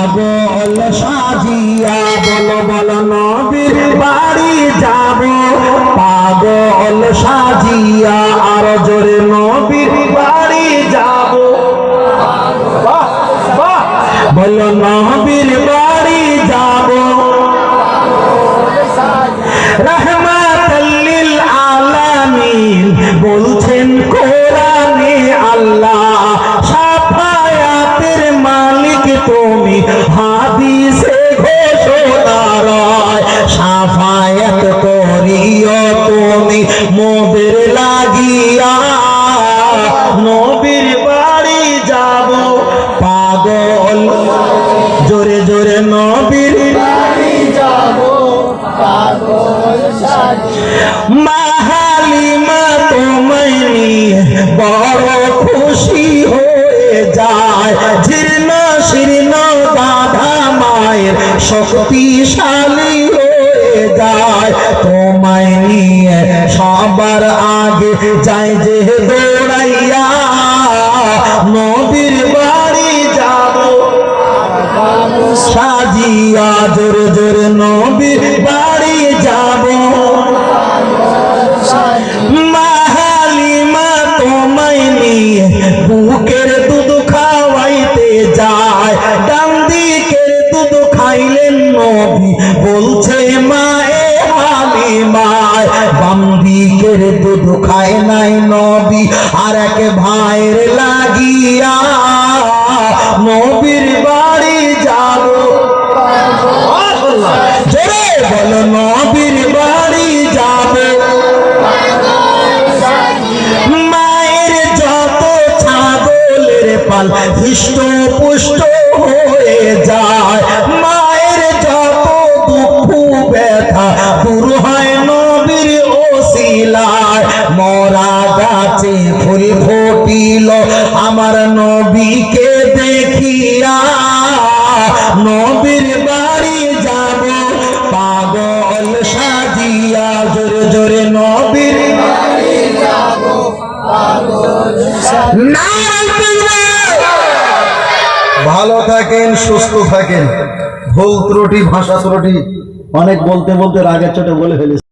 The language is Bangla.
পাগল সাজিয়া বলো বলো নবীর বাড়ি যাব পাগল সাজিয়া আর জোরে নবীর বাড়ি যাব বলো নবীর বাড়ি যাব রাহমাতাল লিল আলামিন বলছেন কোরআনে আল্লাহ শাফায়াতের মালিক তুমি হাদিসে ঘোষণা রয় শাফায়াত করিও তুমি মোদের লাগিয়া নবীর বাড়ি যাব পাগল জোরে জোরে নবীর বাড়ি যাব পাগল সাজিয়া মা হালিমা তোমায় নিয়ে বড় খুশি হয়ে যায় জীর্ণ শীর্ণ গাধা মায়ের শক্তিশালী হয়ে যায় তোমায় নিয়ে সবার আগে যায় যে দৌড়াইয়া নবীর বাড়ি যাব সাজিয়া জোরে জোরে নবীর বাড়ি যাব মা হালিমা তোমায় নিয়ে বুকের দুধ খাওয়াইতে যায় ডান দিকের দুধ খাইলেন নবী বলছে মায়ে হালিমায় বাম দিকের দুধ খায় নাই নবী আর এক ভাইয়ের লাগিয়া নবীর বাড়ি যাব জোরে বলো নবীর বাড়ি যাব মায়ের যত ছাগলের পাল হৃষ্ট পুষ্ট হয়ে যায় মায়ের যত দুঃখ ব্যথা দূর হয় নবীর ওসিলায় মরা গাছে ফুল ফুটিল আমার নবীকে দেখিয়া নবীর বাড়ি যাব পাগল সাজিয়া জোরে জোরে নবীর বাড়ি যাব পাগল সাজিয়া ভালো থাকেন সুস্থ থাকেন ভুল ত্রুটি ভাষা ত্রুটি অনেক বলতে বলতে রাগের চোটে বলে ফেলেছি।